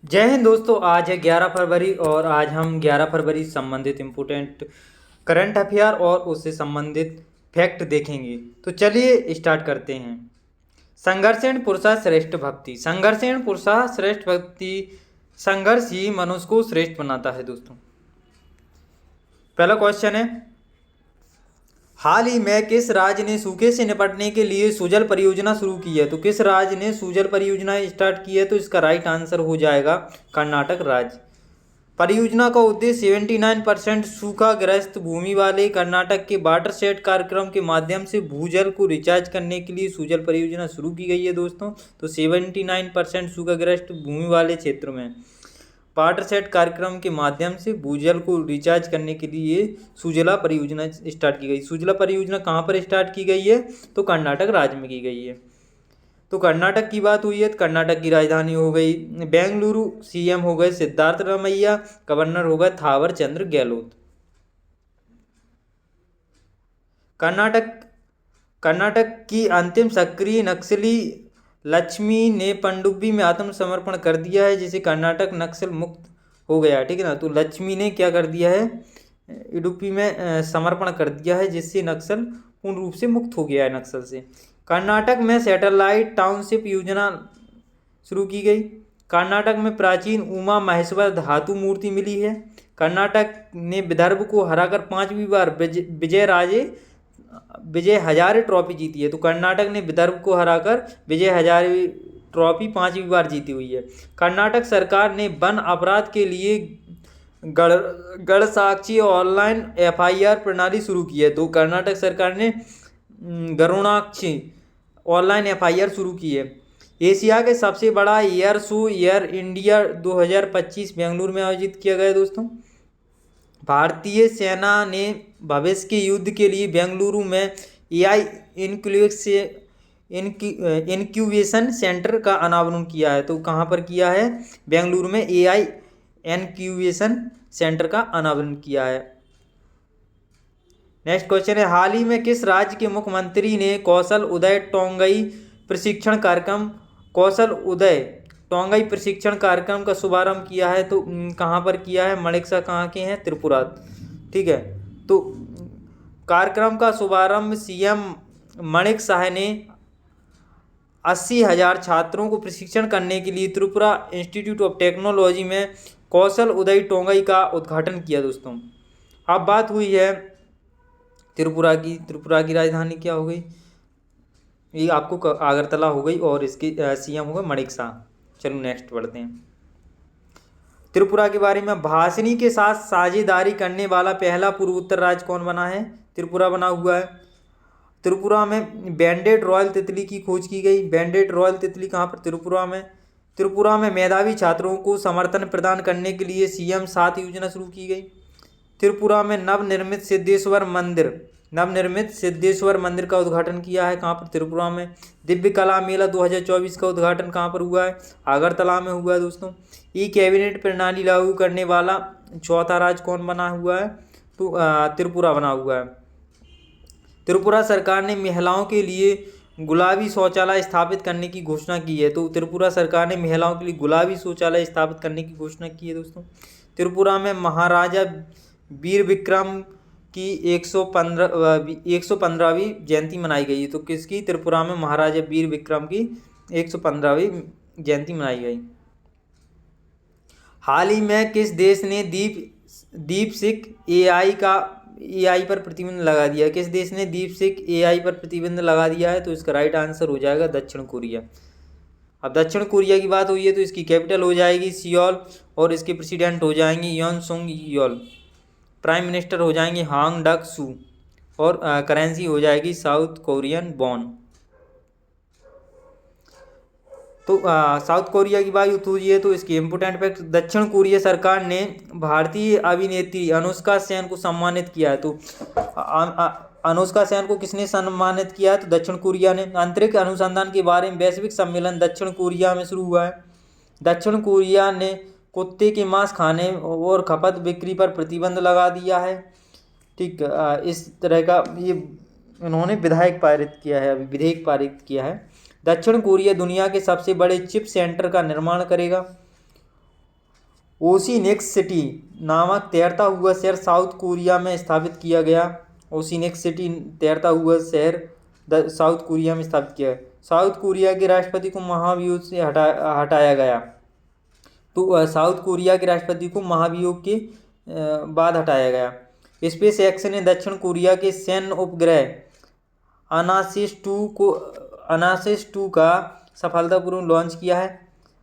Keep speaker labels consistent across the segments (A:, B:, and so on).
A: जय हिंद दोस्तों। आज है 11 फरवरी और आज हम 11 फरवरी संबंधित इम्पोर्टेंट करंट अफेयर और उससे संबंधित फैक्ट देखेंगे। तो चलिए स्टार्ट करते हैं। संघर्षेण पुरुषा श्रेष्ठ भक्ति। संघर्षेण पुरुषा श्रेष्ठ भक्ति। संघर्ष ही मनुष्य को श्रेष्ठ बनाता है। दोस्तों पहला क्वेश्चन है, हाल ही में किस राज्य ने सूखे से निपटने के लिए सुजल परियोजना शुरू की है? तो किस राज्य ने सुजल परियोजना स्टार्ट की है? तो इसका राइट आंसर हो जाएगा कर्नाटक राज्य। परियोजना का उद्देश्य 79% सूखाग्रस्त भूमि वाले कर्नाटक के वाटरशेड कार्यक्रम के माध्यम से भूजल को रिचार्ज करने के लिए सुजल परियोजना शुरू की गई है। दोस्तों तो 79% सूखाग्रस्त भूमि वाले क्षेत्र में वाटरशेड कार्यक्रम के माध्यम से भूजल को रिचार्ज करने के लिए सुजला परियोजना स्टार्ट की गई। सुजला परियोजना कहाँ पर स्टार्ट की गई है? तो कर्नाटक राज्य में की गई है। तो कर्नाटक की बात हुई है तो कर्नाटक की राजधानी हो गई बेंगलुरु। सीएम हो गए सिद्धार्थ रमैया। गवर्नर हो गए थावर चंद्र गहलोत। कर्नाटक की अंतिम सक्रिय नक्सली लक्ष्मी ने पनडुब्बी में आत्मसमर्पण कर दिया है, जिसे कर्नाटक नक्सल मुक्त हो गया। ठीक है ना। तो लक्ष्मी ने क्या कर दिया है? इडुप्पी में समर्पण कर दिया है, जिससे नक्सल पूर्ण रूप से मुक्त हो गया है नक्सल से। कर्नाटक में सैटेलाइट टाउनशिप योजना शुरू की गई। कर्नाटक में प्राचीन उमा महेश्वर धातु मूर्ति मिली है। कर्नाटक ने विदर्भ को हराकर 5वीं बार विजय हजारे ट्रॉफी जीती है। तो कर्नाटक ने विदर्भ को हराकर विजय हजारे ट्रॉफी 5वीं बार जीती हुई है। कर्नाटक सरकार ने वन अपराध के लिए गढ़ साक्षी ऑनलाइन एफआईआर प्रणाली शुरू की है। तो कर्नाटक सरकार ने गरुणाक्षी ऑनलाइन एफआईआर शुरू की है। एशिया के सबसे बड़ा air show air India 2025 Bengaluru में आयोजित किया गया। दोस्तों भारतीय सेना ने भविष्य के युद्ध के लिए बेंगलुरु में एआई इनक्यूबेशन सेंटर का अनावरण किया है। तो कहाँ पर किया है? बेंगलुरु में एआई इनक्यूबेशन सेंटर का अनावरण किया है। नेक्स्ट क्वेश्चन है, हाल ही में किस राज्य के मुख्यमंत्री ने कौशल उदय टोंगई प्रशिक्षण कार्यक्रम का शुभारंभ किया है? तो कहाँ पर किया है? मणिकसा कहाँ के हैं? त्रिपुरा। ठीक है। तो कार्यक्रम का शुभारंभ सीएम मणिक साह ने 80,000 छात्रों को प्रशिक्षण करने के लिए त्रिपुरा इंस्टीट्यूट ऑफ टेक्नोलॉजी में कौशल उदय टोंगई का उद्घाटन किया। दोस्तों अब बात हुई है त्रिपुरा की राजधानी क्या हो गई? ये आपको अगरतला हो गई और इसके सीएम हो गए मणिक शाह। चलो नेक्स्ट बढ़ते हैं। त्रिपुरा के बारे में, भाषणी के साथ साझेदारी करने वाला पहला पूर्वोत्तर राज्य कौन बना है? त्रिपुरा बना हुआ है। त्रिपुरा में बैंडेड रॉयल तितली की खोज की गई। बैंडेड रॉयल तितली कहाँ पर? त्रिपुरा में। त्रिपुरा में मेधावी छात्रों को समर्थन प्रदान करने के लिए सीएम 7 योजना शुरू की गई। त्रिपुरा में नवनिर्मित सिद्धेश्वर मंदिर का उद्घाटन किया है। कहाँ पर? त्रिपुरा में। दिव्य कला मेला 2024 का उद्घाटन कहाँ पर हुआ है? अगरतला में हुआ है। दोस्तों ई कैबिनेट प्रणाली लागू करने वाला चौथा राज्य कौन बना हुआ है? तो त्रिपुरा बना हुआ है। त्रिपुरा सरकार ने महिलाओं के लिए गुलाबी शौचालय स्थापित करने की घोषणा की है। तो त्रिपुरा सरकार ने महिलाओं के लिए गुलाबी शौचालय स्थापित करने की घोषणा की है। दोस्तों त्रिपुरा में महाराजा वीर विक्रम की 115वीं जयंती मनाई गई। तो किसकी? त्रिपुरा में महाराजा वीर विक्रम की 115वीं जयंती मनाई गई। हाल ही में किस देश ने दीपसिक एआई पर प्रतिबंध लगा दिया? किस देश ने दीपसिक एआई पर प्रतिबंध लगा दिया है? तो इसका राइट आंसर हो जाएगा दक्षिण कोरिया। अब दक्षिण कोरिया की बात हुई है तो इसकी कैपिटल हो जाएगी सियोल और इसके प्रेसिडेंट हो जाएंगे योन सुंग योल। प्राइम मिनिस्टर हो जाएंगे हांग डक सू और करेंसी हो जाएगी साउथ कोरियन वॉन। तो साउथ कोरिया की बात हुई है तो इसकी इम्पोर्टेंट फैक्ट, दक्षिण कोरिया सरकार ने भारतीय अभिनेत्री अनुष्का सेन को सम्मानित किया है। तो अनुष्का सेन को किसने सम्मानित किया है? तो दक्षिण कोरिया ने। अंतरिक्ष अनुसंधान के बारे में वैश्विक सम्मेलन दक्षिण कोरिया में शुरू हुआ है। दक्षिण कोरिया ने कुत्ते के मांस खाने और खपत बिक्री पर प्रतिबंध लगा दिया है। ठीक, इस तरह का ये इन्होंने विधेयक पारित किया है। दक्षिण कोरिया दुनिया के सबसे बड़े चिप सेंटर का निर्माण करेगा ओशिनिक्स सिटी नामक तैरता हुआ शहर साउथ कोरिया में स्थापित किया गया। ओशिनिक्स सिटी तैरता हुआ शहर साउथ कोरिया में स्थापित किया गया। साउथ कोरिया के राष्ट्रपति को महाभियोग से हटाया गया। तो साउथ कोरिया के राष्ट्रपति को महाभियोग के बाद हटाया गया। स्पेस एक्स ने दक्षिण कोरिया के सैन्य उपग्रह अनासिस 2 का सफलतापूर्वक लॉन्च किया है।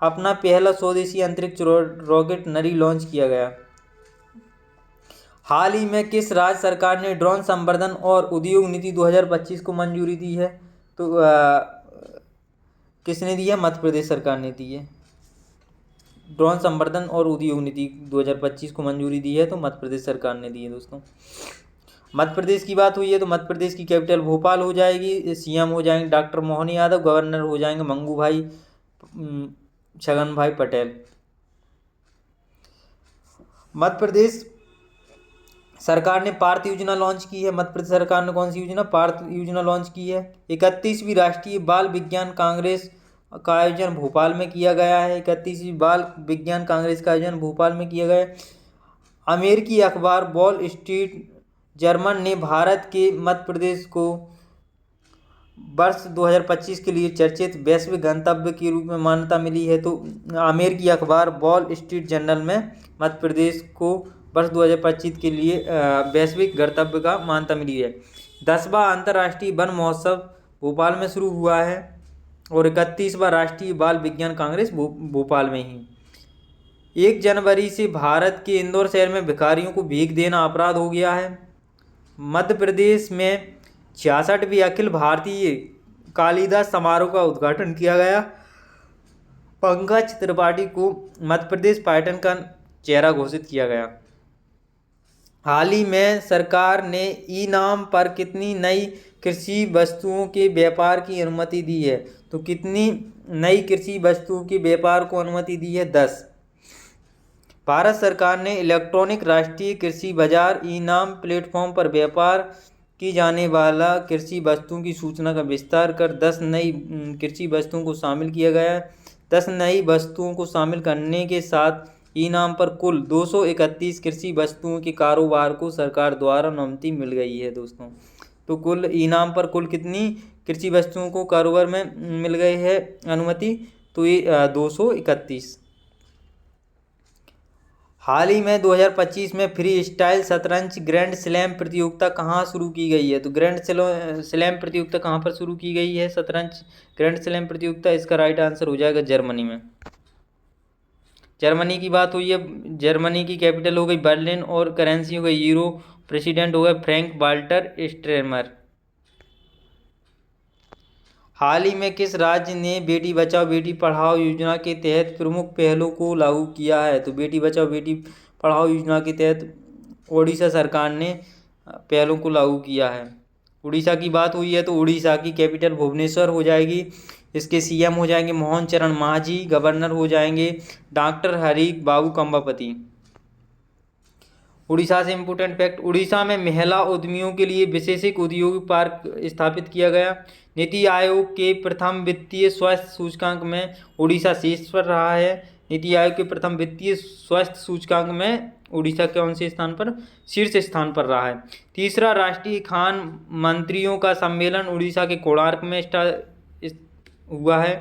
A: अपना पहला स्वदेशी अंतरिक्ष रॉकेट नरी लॉन्च किया गया। हाल ही में किस राज्य सरकार ने ड्रोन संवर्धन और उद्योग नीति 2025 को मंजूरी दी है? तो किसने दी है? मध्य प्रदेश सरकार ने दी है। ड्रोन संवर्धन और उद्योग नीति 2025 को मंजूरी दी है, तो मध्य प्रदेश सरकार ने दी है दोस्तों। मध्य प्रदेश की बात हुई है तो मध्य प्रदेश की कैपिटल भोपाल हो जाएगी। सीएम हो जाएंगे डॉक्टर मोहन यादव, गवर्नर हो जाएंगे मंगू भाई छगन भाई पटेल। मध्य प्रदेश सरकार ने पार्थ योजना लॉन्च की है। मध्य प्रदेश सरकार ने कौन सी योजना? पार्थ योजना लॉन्च की है। 31वीं राष्ट्रीय बाल विज्ञान कांग्रेस का आयोजन भोपाल में किया गया है। 31वीं बाल विज्ञान कांग्रेस का आयोजन भोपाल में किया गया है। अमेरिकी अखबार वॉल स्ट्रीट जर्मन ने भारत के मध्य प्रदेश को वर्ष 2025 के लिए चर्चित वैश्विक गंतव्य के रूप में मान्यता मिली है। तो अमेरिकी अखबार वॉल स्ट्रीट जर्नल में मध्य प्रदेश को वर्ष 2025 के लिए वैश्विक गंतव्य का मान्यता मिली है। 10वां अंतर्राष्ट्रीय वन महोत्सव भोपाल में शुरू हुआ है और 31वां राष्ट्रीय बाल विज्ञान कांग्रेस भोपाल में ही। 1 जनवरी से भारत के इंदौर शहर में भिखारियों को भीख देना अपराध हो गया है। मध्य प्रदेश में 66वीं अखिल भारतीय कालिदास समारोह का उद्घाटन किया गया। पंकज त्रिपाठी को मध्य प्रदेश पर्यटन का चेहरा घोषित किया गया। हाल ही में सरकार ने ई नाम पर कितनी नई कृषि वस्तुओं के व्यापार की अनुमति दी है? तो कितनी नई कृषि वस्तुओं के व्यापार को अनुमति दी है? 10। भारत सरकार ने इलेक्ट्रॉनिक राष्ट्रीय कृषि बाजार ई नाम प्लेटफॉर्म पर व्यापार की जाने वाला कृषि वस्तुओं की सूचना का विस्तार कर 10 नई कृषि वस्तुओं को शामिल किया गया है। 10 नई वस्तुओं को शामिल करने के साथ ई नाम पर कुल 231 कृषि वस्तुओं के कारोबार को सरकार द्वारा अनुमति मिल गई है दोस्तों। तो कुल ई नाम पर कुल कितनी कृषि वस्तुओं को कारोबार में मिल गई है अनुमति? तो ये 231। हाल ही में 2025 में फ्री स्टाइल शतरंज ग्रैंड स्लैम प्रतियोगिता कहाँ शुरू की गई है? तो ग्रैंड स्लैम प्रतियोगिता कहाँ पर शुरू की गई है? शतरंज ग्रैंड स्लैम प्रतियोगिता, इसका राइट आंसर हो जाएगा जर्मनी में। जर्मनी की बात हुई है। जर्मनी की कैपिटल हो गई बर्लिन और करेंसी हो गई यूरो। प्रेसिडेंट हो गए फ्रैंक वाल्टर स्ट्रेमर। हाल ही में किस राज्य ने बेटी बचाओ बेटी पढ़ाओ योजना के तहत प्रमुख पहलों को लागू किया है? तो बेटी बचाओ बेटी पढ़ाओ योजना के तहत उड़ीसा सरकार ने पहलों को लागू किया है। उड़ीसा की बात हुई है तो उड़ीसा की कैपिटल भुवनेश्वर हो जाएगी। इसके सीएम हो जाएंगे मोहन चरण मांझी, गवर्नर हो जाएंगे डॉक्टर हरी बाबू कंबापति। उड़ीसा से इम्पोर्टेंट फैक्ट, उड़ीसा में महिला उद्यमियों के लिए विशेषिक उद्योग पार्क स्थापित किया गया। नीति आयोग के प्रथम वित्तीय स्वास्थ्य सूचकांक में उड़ीसा शीर्ष पर रहा है। नीति आयोग के प्रथम वित्तीय स्वास्थ्य सूचकांक में उड़ीसा कौन से स्थान पर? शीर्ष स्थान पर रहा है। तीसरा राष्ट्रीय खान मंत्रियों का सम्मेलन उड़ीसा के कोणार्क में हुआ है।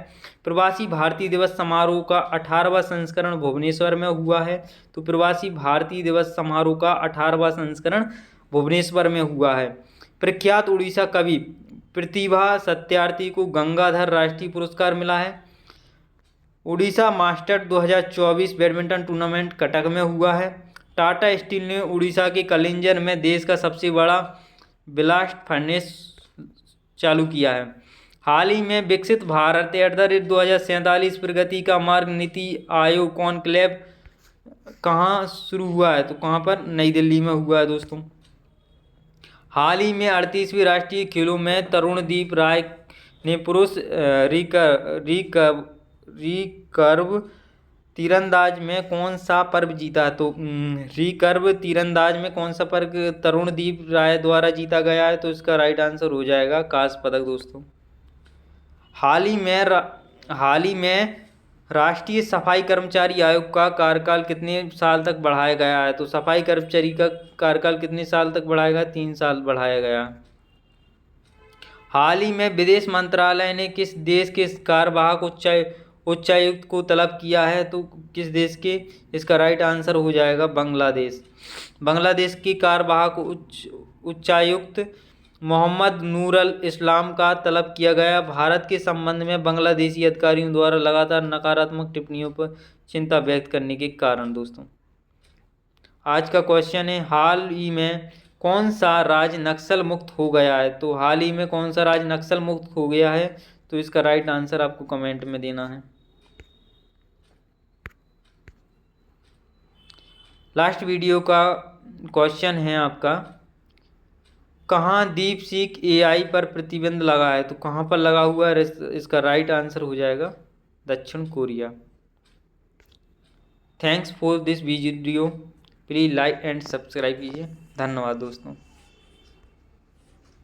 A: प्रवासी भारतीय दिवस समारोह का 18वां संस्करण भुवनेश्वर में हुआ है। तो प्रवासी भारतीय दिवस समारोह का 18वां संस्करण भुवनेश्वर में हुआ है। प्रख्यात उड़ीसा कवि प्रतिभा सत्यार्थी को गंगाधर राष्ट्रीय पुरस्कार मिला है। Orissa master 2024 badminton tournament Cuttack में हुआ है। टाटा स्टील ने उड़ीसा के कलिंजर में देश का सबसे बड़ा ब्लास्ट फर्नेस चालू किया है। हाल ही में विकसित भारत @2047 प्रगति का मार्ग नीति आयोग कॉन्क्लेव कहाँ शुरू हुआ है? तो कहाँ पर? नई दिल्ली में हुआ है दोस्तों। हाल ही में 38वीं राष्ट्रीय खेलों में तरुणदीप राय ने पुरुष रिकर्व तीरंदाज में कौन सा पदक जीता? तो रिकर्व तीरंदाज में कौन सा पदक तरुणदीप राय द्वारा जीता गया है? तो इसका राइट आंसर हो जाएगा कांस्य पदक दोस्तों। हाल ही में राष्ट्रीय सफाई कर्मचारी आयोग का कार्यकाल कितने साल तक बढ़ाया गया है? तो सफाई कर्मचारी का कार्यकाल कितने साल तक बढ़ाया गया? 3 साल बढ़ाया गया। हाल ही में विदेश मंत्रालय ने किस देश के कार्यवाहक उच्चायुक्त को तलब किया है? तो किस देश के? इसका राइट आंसर हो जाएगा बांग्लादेश। बांग्लादेश के कार्यवाहक उच्चायुक्त मोहम्मद नूरुल इस्लाम का तलब किया गया। भारत के संबंध में बांग्लादेशी अधिकारियों द्वारा लगातार नकारात्मक टिप्पणियों पर चिंता व्यक्त करने के कारण। दोस्तों आज का क्वेश्चन है, हाल ही में कौन सा राज्य नक्सल मुक्त हो गया है? तो हाल ही में कौन सा राज्य नक्सल मुक्त हो गया है? तो इसका राइट आंसर आपको कमेंट में देना है। लास्ट वीडियो का क्वेश्चन है आपका, कहाँ DeepSeek AI पर प्रतिबंध लगा है? तो कहाँ पर लगा हुआ है? इसका राइट आंसर हो जाएगा दक्षिण Korea. Thanks for this video, please like and subscribe कीजिए। धन्यवाद दोस्तों।